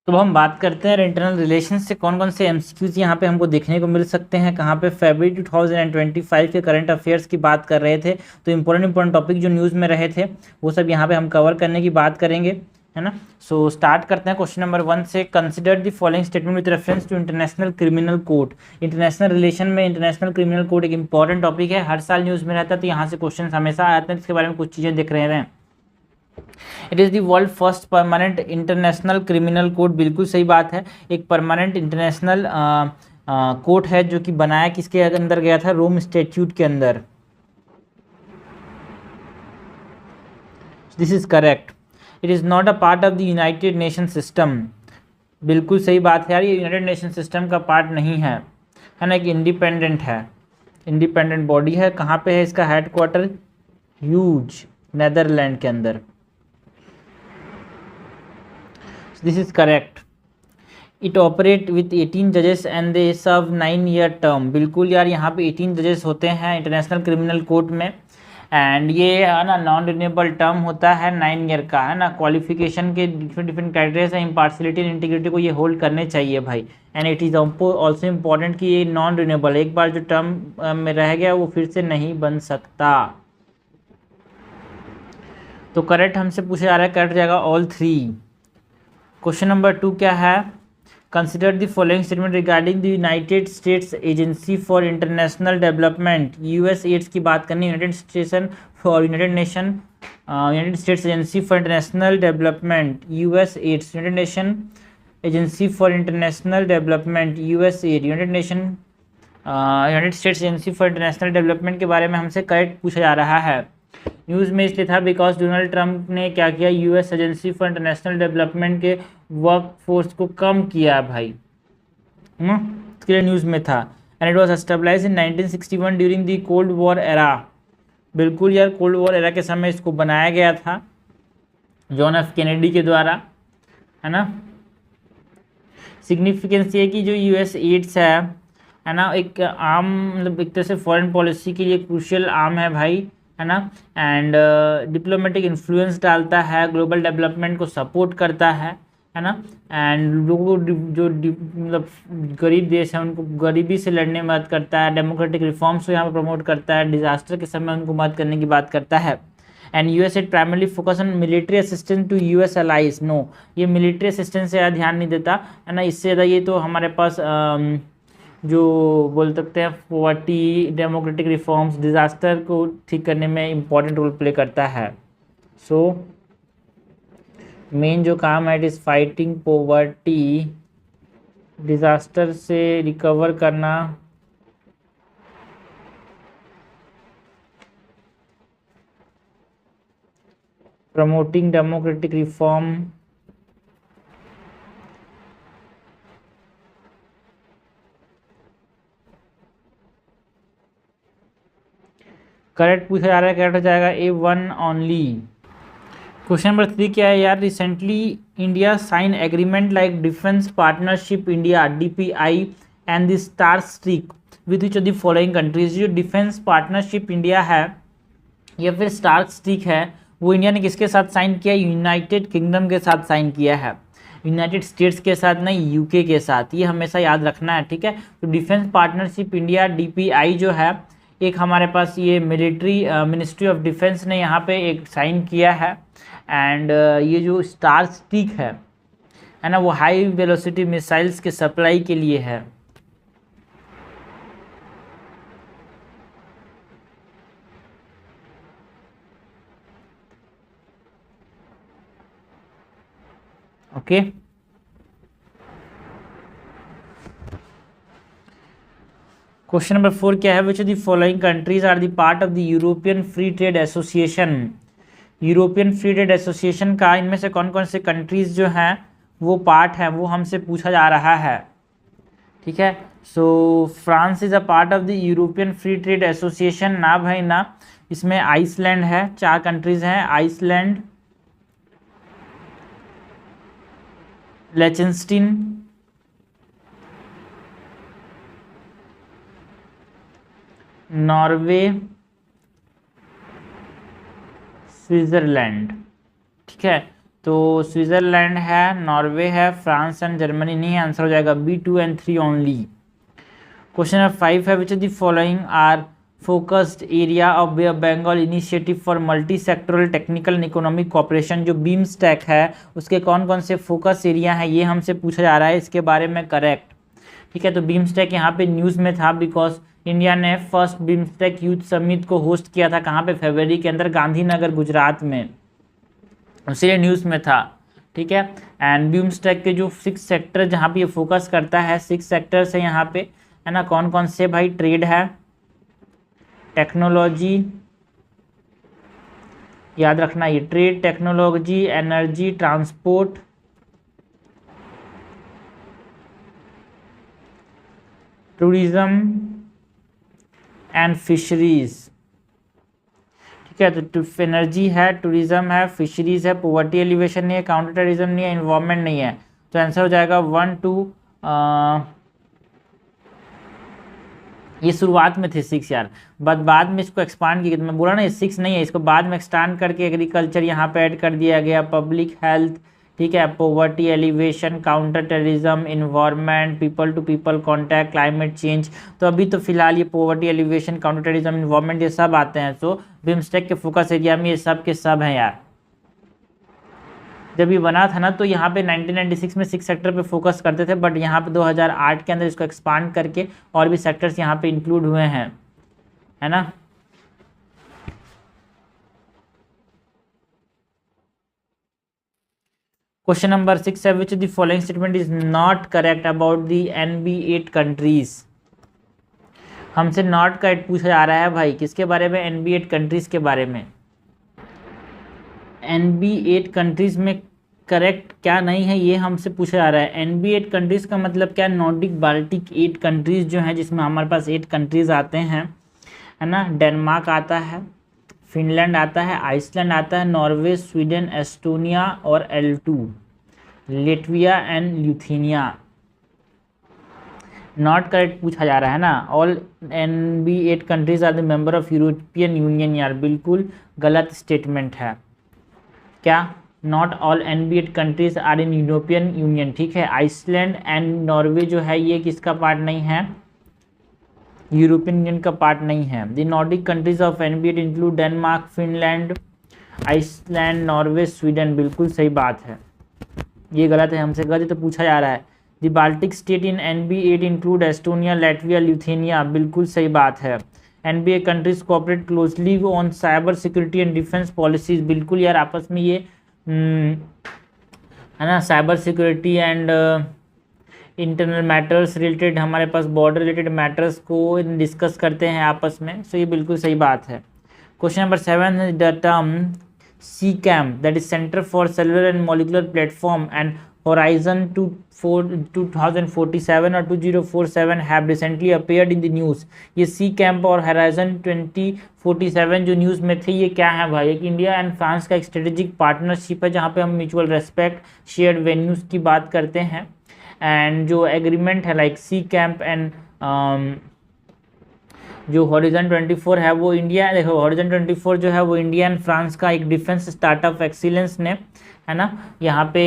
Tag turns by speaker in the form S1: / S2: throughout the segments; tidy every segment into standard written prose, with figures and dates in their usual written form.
S1: तो हम बात करते हैं इंटरनल रिलेशन से कौन कौन से एमसीक्यूज यहाँ पे हमको देखने को मिल सकते हैं। कहाँ पे फरवरी 2025 के करंट अफेयर्स की बात कर रहे थे, तो इंपॉर्टेंट टॉपिक जो न्यूज़ में रहे थे वो सब यहाँ पे हम कवर करने की बात करेंगे, है ना। सो स्टार्ट करते हैं क्वेश्चन नंबर 1 से। Consider the following statement with reference to international criminal code. International relation में इंटरनेशनल क्रिमिनल कोड एक इंपॉर्टेंट टॉपिक है, हर साल न्यूज़ में रहता है, तो यहाँ से क्वेश्चन हमेशा आते हैं, इसके बारे में कुछ चीज़ें देख रहे हैं। It is the world first permanent international criminal code, बिल्कुल सही बात है। एक परमानेंट इंटरनेशनल कोड है जो कि बनाया किसके अंदर गया था, रोम स्टैट्यूट के अंदर। This is correct. It is not a part of the United nation system, बिल्कुल सही बात है यार, ये यूनाइटेड नेशन सिस्टम का पार्ट नहीं है, है ना। एक इंडिपेंडेंट है, इंडिपेंडेंट बॉडी है। कहाँ पे है इसका हेडक्वार्टर, ह्यूज, नेदरलैंड के अंदर। This is correct. It operate with 18 जजेस and they serve 9 year term, बिल्कुल यार, यहाँ पे 18 जजेस होते हैं इंटरनेशनल क्रिमिनल कोर्ट में, एंड ये है ना नॉन रिन्यूएबल टर्म होता है 9 ईयर का, है ना। क्वालिफिकेशन के डिफरेंट क्राइटेरिया है, इम्पार्शियलिटी एंड इंटीग्रिटी को ये होल्ड करने चाहिए भाई। And it is also important कि ये नॉन रिन्यूएबल, एक बार जो टर्म में रह गया वो फिर से नहीं बन सकता। तो करेक्ट हमसे पूछा जा रहा है, करेक्ट जाएगा ऑल 3। क्वेश्चन नंबर 2 क्या है, consider the following statement regarding the United States Agency for International Development. USAIDs की बात करनी, United station for United States Agency for International Development, USAIDs, United Nation Agency for International Development, USAID, United States Agency for International Development के बारे में हमसे correct पूछा जा रहा है। न्यूज़ में इसलिए था बिकॉज डोनाल्ड ट्रंप ने क्या किया, US Agency for International Development के वर्क फोर्स को कम किया भाई, इसके लिए न्यूज़ में था। And it was establish in 1961 during the cold war era, बिल्कुल यार, कोल्ड वॉर एरा के समय इसको बनाया गया था जॉन एफ कैनेडी के द्वारा, है ना। सिग्निफिकेंस ये कि जो यूएस एड्स है ना, एक आम मतलब एक तरह से फॉरेन पॉलिसी के लिए क्रूशियल आर्म है भाई, है ना। एंड डिप्लोमेटिक इन्फ्लुएंस डालता है, ग्लोबल डेवलपमेंट को सपोर्ट करता है ना। एंड लोगों को जो मतलब गरीब देश है उनको गरीबी से लड़ने में मदद करता है, डेमोक्रेटिक रिफॉर्म्स को यहाँ पर प्रमोट करता है, डिजास्टर के समय उनको मदद करने की बात करता है। And US it primarily focus on military assistance to US allies, no ये मिलिट्री असिस्टेंस से ज़्यादा ध्यान नहीं देता, है ना। इससे ज़्यादा ये तो हमारे पास जो बोल सकते हैं पॉवर्टी, डेमोक्रेटिक रिफॉर्म्स, डिज़ास्टर को ठीक करने में इम्पॉर्टेंट रोल प्ले करता है। सो मेन जो काम है it is fighting poverty, disaster से रिकवर करना, प्रमोटिंग डेमोक्रेटिक रिफॉर्म, करेक्ट पूछा जा रहा है, करेक्ट हो जाएगा A1 ओनली। क्वेश्चन नंबर 3 क्या है यार, recently India sign agreement like defence partnership India DPI and the star streak with which of the following countries. जो डिफेंस पार्टनरशिप इंडिया है या फिर स्टार स्ट्रीक है वो इंडिया ने किसके साथ साइन किया, यूनाइटेड किंगडम के साथ साइन किया है, यूनाइटेड स्टेट्स के साथ नहीं, यूके के साथ, ये हमेशा याद रखना है, ठीक है। तो डिफेंस पार्टनरशिप इंडिया DPI जो है एक हमारे पास ये मिलिट्री मिनिस्ट्री ऑफ डिफेंस ने यहाँ पे एक साइन किया है। एंड ये जो स्टार स्टिक है ना, वो हाई वेलोसिटी मिसाइल्स के सप्लाई के लिए है। ओके क्वेश्चन नंबर 4 क्या है, which of the following countries are the part of the European Free Trade Association. European Free Trade Association का इनमें से कौन कौन से कंट्रीज जो हैं वो पार्ट है, वो हमसे पूछा जा रहा है, ठीक है। सो France is a part of the European Free Trade association, ना भाई ना। इसमें आइसलैंड है, 4 कंट्रीज हैं, आइसलैंड, लिechtenstein, नॉर्वे, स्विट्जरलैंड, ठीक है। तो स्विट्जरलैंड है, नॉर्वे है, फ्रांस एंड जर्मनी नहीं है। आंसर हो जाएगा B 2 and 3 only. Question number 5 है, which of the following are focused area of Bay of Bengal initiative for multi sectoral technical and economic cooperation. जो बीमस्टेक है उसके कौन कौन से फोकस एरिया हैं ये हमसे पूछा जा रहा है, इसके बारे में करेक्ट। ठीक है, तो बीमस्टेक यहाँ पे न्यूज़ में था बिकॉज इंडिया ने फर्स्ट बीमस्टेक यूथ समिट को होस्ट किया था कहाँ पे, फरवरी के अंदर गांधीनगर गुजरात में, इसलिए न्यूज़ में था। ठीक है, एंड बीमस्टेक के जो 6 सेक्टर जहाँ पे ये फोकस करता है, 6 सेक्टर्स है यहाँ पे, है ना। कौन कौन से भाई, ट्रेड है, टेक्नोलॉजी, याद रखना ये, trade, technology, energy, transport, tourism and fisheries. ठीक है, तो एनर्जी है, टूरिज्म है, फिशरीज है, पॉवर्टी एलिवेशन नहीं है, काउंटर टेररिज्म नहीं है, इन्वायरमेंट नहीं है। तो आंसर हो जाएगा 1 2। ये शुरुआत में थे 6 यार, बट बाद में इसको एक्सपांड किया। तो मैं बोला ना ये 6 नहीं है, इसको बाद में एक्सपांड करके एग्रीकल्चर यहाँ पे ऐड कर दिया गया, पब्लिक हेल्थ, ठीक है, poverty alleviation, counter terrorism, environment, people to people contact, climate change. तो अभी तो फिलहाल ये poverty alleviation, counter terrorism, environment ये सब आते हैं। सो बीमस्टेक के फोकस एरिया में ये सब के सब हैं यार। जब ये बना था ना तो यहाँ पे 1996 में 6 सेक्टर पे फोकस करते थे, बट यहाँ पे 2008 के अंदर इसको एक्सपांड करके और भी सेक्टर्स यहाँ पे इंक्लूड हुए हैं, है ना। क्वेश्चन नंबर 6 है, which the following statement is not correct about the NB8 countries. हमसे नॉट करेक्ट पूछा जा रहा है भाई, किसके बारे में, NB8 कंट्रीज के बारे में। NB8 कंट्रीज में करेक्ट क्या नहीं है ये हमसे पूछा जा रहा है। NB8 कंट्रीज का मतलब क्या, नॉर्डिक बाल्टिक 8 कंट्रीज जो हैं, जिसमें हमारे पास 8 कंट्रीज आते हैं, है ना। डेनमार्क आता है, फिनलैंड आता है, आइसलैंड आता है, नॉर्वे, स्वीडन, एस्टोनिया और L2, Latvia and Lithuania. Not correct पूछा जा रहा है ना। All NB8 countries are the member of European Union, यार बिल्कुल गलत स्टेटमेंट है। क्या, not all NB8 countries are in European Union. ठीक है, आइसलैंड एंड नॉर्वे जो है ये किसका पार्ट नहीं है, यूरोपियन यूनियन का पार्ट नहीं है। The Nordic countries of NB8 include Denmark, Finland, Iceland, Norway, Sweden. बिल्कुल सही बात है, ये गलत है, हमसे गलत तो पूछा जा रहा है। The Baltic state in NB8 include Estonia, Latvia, Lithuania. बिल्कुल सही बात है। NBA countries cooperate closely on cyber security and defence policies. बिल्कुल यार, आपस में ये है ना, cyber security and internal matters related, हमारे पास बॉर्डर रिलेटेड मैटर्स को डिस्कस करते हैं आपस में। सो ये बिल्कुल सही बात है। Question number 7, the term CCAM, that is centre for cellular and molecular platform and Horizon 2047 और 2047 have recently appeared in the news। ये CCAM और Horizon 2047 जो न्यूज़ में थे, ये क्या है भाई, एक इंडिया एंड फ्रांस का एक स्ट्रेटेजिक पार्टनरशिप है जहाँ पे हम म्यूचुअल रेस्पेक्ट, शेयर्ड वेन्यूज़ की बात करते हैं। एंड जो एग्रीमेंट है लाइक CCAM एंड जो Horizon 24 है वो इंडिया, देखो Horizon 24 जो है वो इंडिया एंड फ्रांस का एक डिफेंस स्टार्टअप एक्सीलेंस ने, है ना, यहाँ पे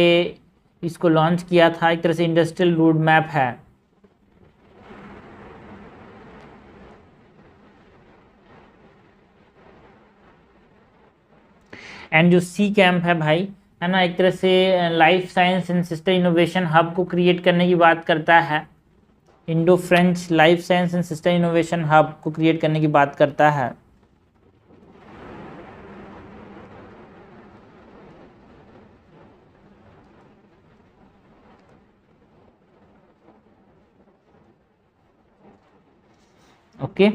S1: इसको लॉन्च किया था। एक तरह से इंडस्ट्रियल रोड मैप है। एंड जो CCAM है भाई, है ना, एक तरह से life science and system innovation hub को क्रिएट करने की बात करता है। Indo French life science and system innovation hub को क्रिएट करने की बात करता है। Okay,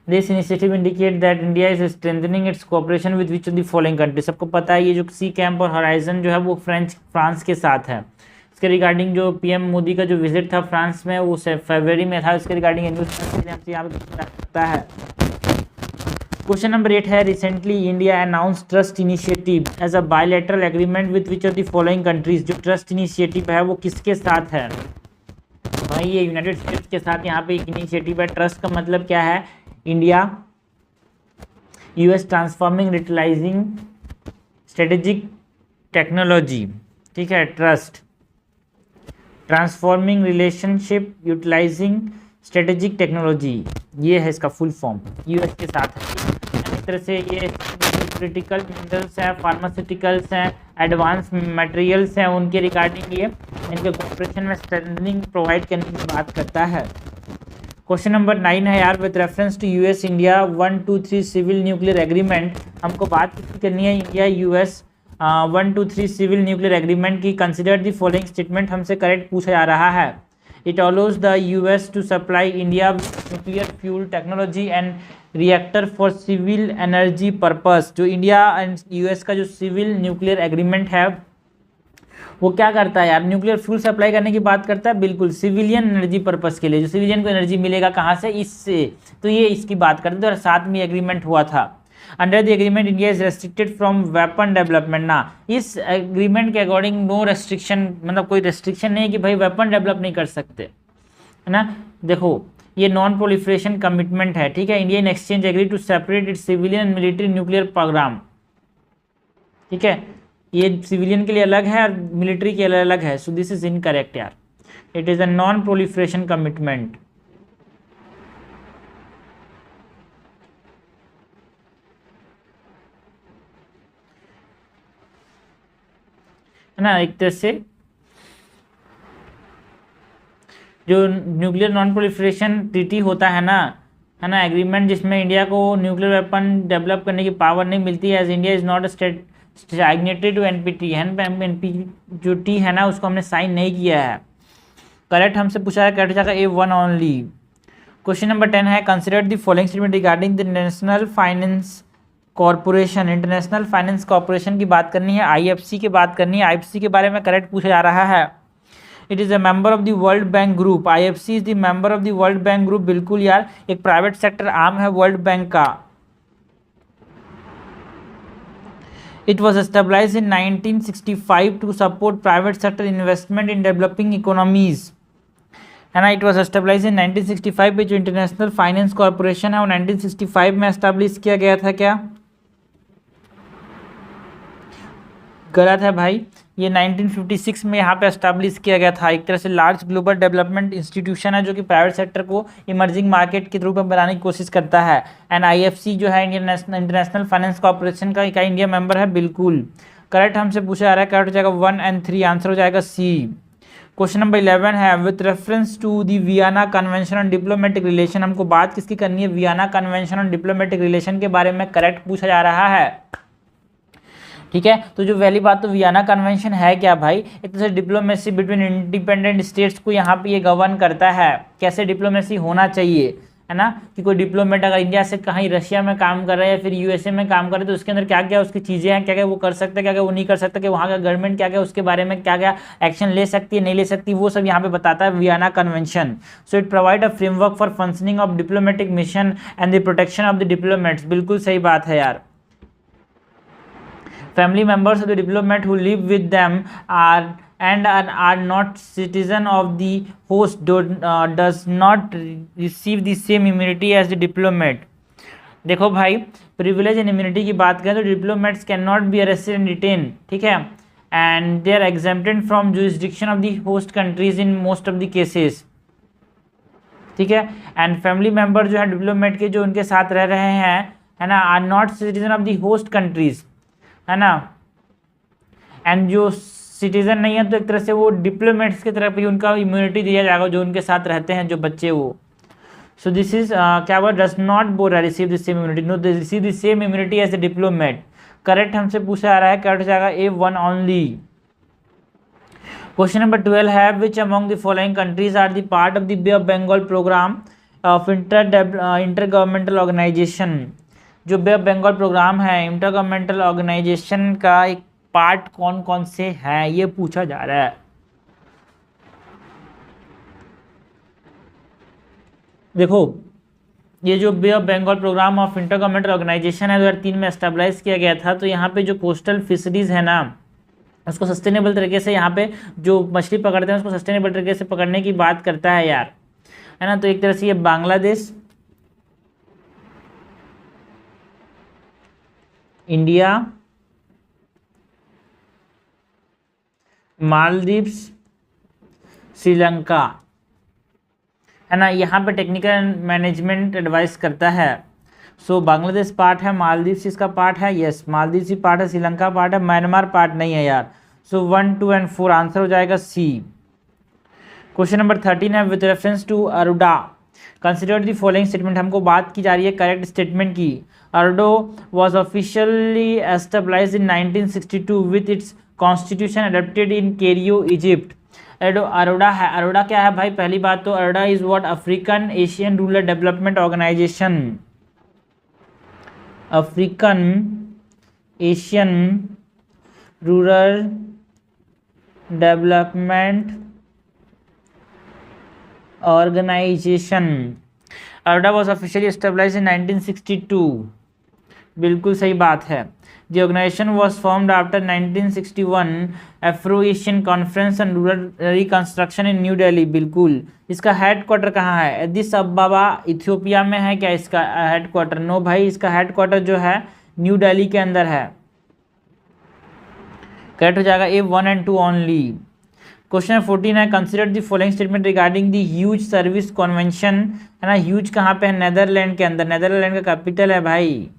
S1: this initiative indicate that India is strengthening its cooperation with which of the following countries। सबको पता है ये जो CCAM और Horizon जो है वो फ्रांस के साथ है। इसके रिगार्डिंग जो PM मोदी का जो विजिट था फ्रांस में वो फरवरी में था। इसके रिगार्डिंग न्यूज़ यहाँ पे सकता है। क्वेश्चन नंबर 8 है, recently India announce trust initiative as a bilateral agreement with which of the following countries. जो ट्रस्ट इनिशिएटिव है वो किसके साथ है भाई, ये यूनाइटेड स्टेट्स के साथ यहाँ पे एक इनिशिएटिव है। ट्रस्ट का मतलब क्या है, India US transforming retailizing strategic technology, ठीक है, trust, transforming relationship utilizing strategic technology, ये है इसका फुल फॉर्म, यूएस के साथ है। इस तरह से ये क्रिटिकल मिनरल्स हैं, फार्मास्यूटिकल्स हैं, एडवांस मटेरियल्स हैं, उनके रिगार्डिंग ये इनके कॉर्पोरेशन में स्ट्रेंथनिंग प्रोवाइड करने की बात करता है। क्वेश्चन नंबर 9 है यार, with reference to US India 1, 2, 3 civil nuclear agreement, हमको बात करनी है India US 1, 2, 3 civil nuclear agreement की। कंसिडर द फॉलोइंग स्टेटमेंट हमसे करेक्ट पूछा जा रहा है। It allows the US to supply India nuclear fuel technology and reactor for civil energy purpose. जो इंडिया एंड यूएस का जो सिविल न्यूक्लियर एग्रीमेंट है वो क्या करता है यार, न्यूक्लियर फ्यूल सप्लाई करने की बात करता है, बिल्कुल सिविलियन एनर्जी पर्पस के लिए, जो सिविलियन को एनर्जी मिलेगा कहाँ से, इससे, तो ये इसकी बात करते हैं। और साथ में एग्रीमेंट हुआ था, under the agreement India is restricted from weapon development ना, इस एग्रीमेंट के अकॉर्डिंग नो रेस्ट्रिक्शन, मतलब कोई रेस्ट्रिक्शन नहीं है कि भाई वेपन डेवलप नहीं कर सकते, है ना। देखो ये नॉन प्रोलिफरेशन कमिटमेंट है, ठीक है। India in exchange agree to separate its civilian and military nuclear program, ठीक है, ये सिविलियन के लिए अलग है और मिलिट्री के लिए अलग है, सो दिस इज इनकरेक्ट यार, it is a non proliferation commitment. है ना, एक तरह से जो न्यूक्लियर नॉन प्रोलिफरेशन ट्रीटी होता है ना, एग्रीमेंट जिसमें इंडिया को न्यूक्लियर वेपन डेवलप करने की पावर नहीं मिलती है, as India is not state signatory to NPT, NPT है ना, उसको हमने साइन नहीं किया है। करेक्ट हमसे पूछा है, करेक्ट जाएगा A1 ओनली। क्वेश्चन नंबर 10 है, consider the following statement regarding the national finance corporation. International finance corporation की बात करनी है, आईएफसी की बात करनी है। आईएफसी के बारे में करेक्ट पूछा जा रहा है। It is a member of the world bank group, IFC is the member of the world bank group. बिल्कुल यार, एक प्राइवेट सेक्टर आर्म है वर्ल्ड बैंक का। It was established in 1965 to support private sector investment in developing economies, है ना। It was establish in 1965 पे जो international finance corporation है वो 1965 में एस्टेब्लिश किया गया था। क्या गलत है भाई, ये 1956 में यहाँ पे एस्टेब्लिश किया गया था। एक तरह से लार्ज ग्लोबल डेवलपमेंट इंस्टीट्यूशन है जो कि प्राइवेट सेक्टर को इमर्जिंग मार्केट के रूप में बनाने की कोशिश करता है। एंड आईएफसी जो है इंटरनेशनल फाइनेंस कॉरपोरेशन का इंडिया मेंबर है। बिल्कुल करेक्ट हमसे पूछा जा रहा है, करेक्ट हो जाएगा 1 और 3, आंसर हो जाएगा सी। क्वेश्चन नंबर 11 है, with reference to the Vienna convention on diplomatic relation. हमको बात किसकी करनी है, Vienna convention on diplomatic relation के बारे में करेक्ट पूछा जा रहा है, ठीक है। तो जो पहली बात तो वियना कन्वेंशन है क्या भाई, एक तरह से डिप्लोमेसी बिटवीन इंडिपेंडेंट स्टेट्स को यहाँ पे ये गवर्न करता है, कैसे डिप्लोमेसी होना चाहिए, है ना। कि कोई डिप्लोमेट अगर इंडिया से कहीं रशिया में काम कर रहा है या फिर यूएसए में काम कर रहे हैं तो उसके अंदर क्या क्या उसकी चीज़ें हैं, क्या क्या वो कर सकते हैं, क्या क्या वो नहीं कर सकते, कि वहाँ का गवर्नमेंट क्या क्या उसके बारे में क्या क्या एक्शन ले सकती है, नहीं ले सकती, वो सब यहाँ पे बताता है Vienna convention. So it provide a framework for functioning of diplomatic mission and the protection of the diplomats. बिल्कुल सही बात है यार। Family members of the diplomat who live with them are not citizen of the host does not receive the same immunity as the diplomat। देखो भाई, privilege and immunity की बात करें तो diplomats can not be arrested and detain, ठीक है, and they are exempted from jurisdiction of the host countries in most of the cases, ठीक है। एंड फैमिली मेंबर जो है डिप्लोमेट के जो उनके साथ रह रहे हैं, है ना, are not citizen of the host countries, है ना। एंड जो सिटीजन नहीं है तो एक तरह से वो डिप्लोमेट्स की तरफ ही उनका इम्यूनिटी दिया जाएगा जो उनके साथ रहते हैं जो बच्चे वो। सो दिस इज क्या हुआ, does not bore receive the same immunity, no they receive the same immunity as the diplomat. Correct हमसे पूछा आ रहा है, करेक्ट हो जाएगा A1 ओनली। क्वेश्चन नंबर 12 है, which among the following countries are the part of the Bay of Bengal programme of inter governmental organization. जो Bay of Bengal program है inter governmental organization का एक पार्ट कौन कौन से हैं ये पूछा जा रहा है। देखो ये जो Bay of Bengal programme of inter governmental organization है 2003 में एस्टेब्लिश किया गया था। तो यहाँ पे जो कोस्टल फिशरीज है ना उसको सस्टेनेबल तरीके से, यहाँ पे जो मछली पकड़ते हैं उसको सस्टेनेबल तरीके से पकड़ने की बात करता है यार, है ना। तो एक तरह से ये बांग्लादेश, इंडिया मालदीव्स, श्रीलंका, है ना। यहाँ पे टेक्निकल मैनेजमेंट एडवाइस करता है। सो बांग्लादेश पार्ट है, मालदीव्स इसका पार्ट है, यस मालदीव्स ही पार्ट है, श्रीलंका पार्ट है, म्यांमार पार्ट नहीं है यार। सो 1, 2 एंड 4 आंसर हो जाएगा सी। क्वेश्चन नंबर 13 है, with reference to AARDO consider the following statement. हमको बात की जा रही है करेक्ट स्टेटमेंट की। AARDO was officially established in 1962 with its constitution adopted in Cairo Egypt. AARDO है, अरोडा क्या है भाई? पहली बात तो AARDO is what? African Asian Rural Development Organization, African Asian Rural Development Organization. AARDO was officially established in 1962, बिल्कुल सही बात है। The organization was formed after 1961 Afro-Asian Conference on Rural Reconstruction in New Delhi, बिल्कुल। इसका headquarter कहाँ है? Aedes अबाबा Ethiopia में है क्या इसका हेडक्वार्टर? नो भाई, इसका हेडक्वार्टर जो है न्यू दिल्ली के अंदर है। करेक्ट हो जाएगा ए 1 एंड 2 ओनली। क्वेश्चन 14 है, consider the following statement regarding the huge service convention, है ना। ह्यूज कहाँ पे है? नेदरलैंड के अंदर, नेदरलैंड का कैपिटल है भाई।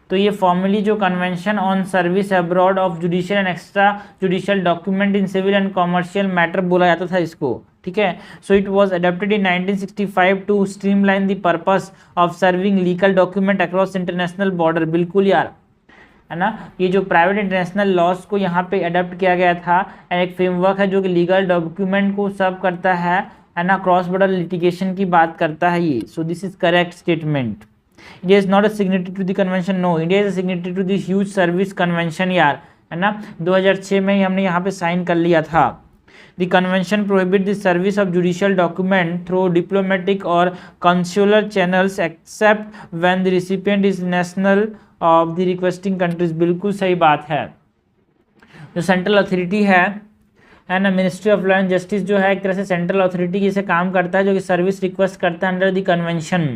S1: तो ये फॉर्मली जो convention on service abroad of judicial and extra judicial document in civil and commercial matter बोला जाता था इसको, ठीक है। So it was adopted in 1965 to streamline the purpose of serving legal document across international border, बिल्कुल यार, है ना। ये जो प्राइवेट इंटरनेशनल लॉज को यहाँ पे अडॉप्ट किया गया था, एक फ्रेमवर्क है जो कि लीगल डॉक्यूमेंट को सर्व करता है ना, क्रॉस बॉर्डर लिटिगेशन की बात करता है ये। So this is correct statement. India is not a signatory to the convention. No, India is a signatory to the huge service convention यार, है ना। 2006 में ही हमने यहाँ पे साइन कर लिया था। The convention prohibit the service of judicial document through diplomatic or consular channels except when the recipient is national of the requesting countries, बिल्कुल सही बात है। जो सेंट्रल अथॉरिटी है ना, ministry of law and justice जो है एक तरह से सेंट्रल अथॉरिटी की से काम करता है, जो कि सर्विस रिक्वेस्ट करता है अंडर द कन्वेंशन,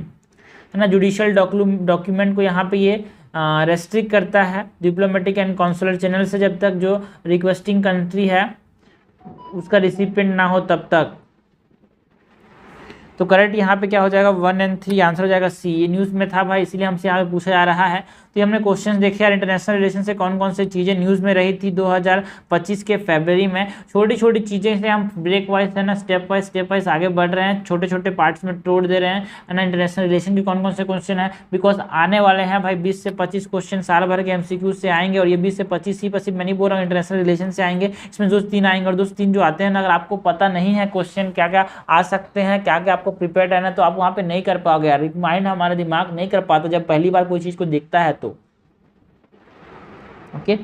S1: है ना। जुडिशियल डॉक्यूमेंट को यहाँ पे ये रेस्ट्रिक्ट करता है डिप्लोमेटिक एंड कॉन्सुलर चैनल से, जब तक जो रिक्वेस्टिंग कंट्री है उसका रिसिपिएंट ना हो तब तक। तो करेक्ट यहाँ पे क्या हो जाएगा? 1 एंड 3 आंसर हो जाएगा सी। ये न्यूज़ में था भाई, इसीलिए हमसे यहाँ पे पूछा जा रहा है। तो ये हमने क्वेश्चन देखे यार, इंटरनेशनल रिलेशन से कौन कौन सी चीज़ें न्यूज़ में रही थी 2025 के फरवरी में। छोटी छोटी चीज़ें से हम ब्रेक वाइज, है ना, स्टेप वाइज आगे बढ़ रहे हैं, छोटे छोटे पार्ट्स में तोड़ दे रहे हैं, है ना। इंटरनेशनल रिलेशन के कौन कौन से क्वेश्चन है, बिकॉज आने वाले हैं भाई 20 से 25 क्वेश्चन साल भर के MCQ से आएंगे, और ये 20 से 25 ही मैं नहीं बोल रहा हूँ, इंटरनेशनल रिलेशन से आएंगे। इसमें जो 3 आएंगे, और जो 3 जो आते हैं ना, अगर आपको पता नहीं है क्वेश्चन क्या क्या आ सकते हैं, क्या क्या आपको प्रिपेयर रहना, तो आप वहाँ पे नहीं कर पाओगे यार। माइंड हमारा दिमाग नहीं कर पाता जब पहली बार कोई चीज़ को देखता है तो, ओके।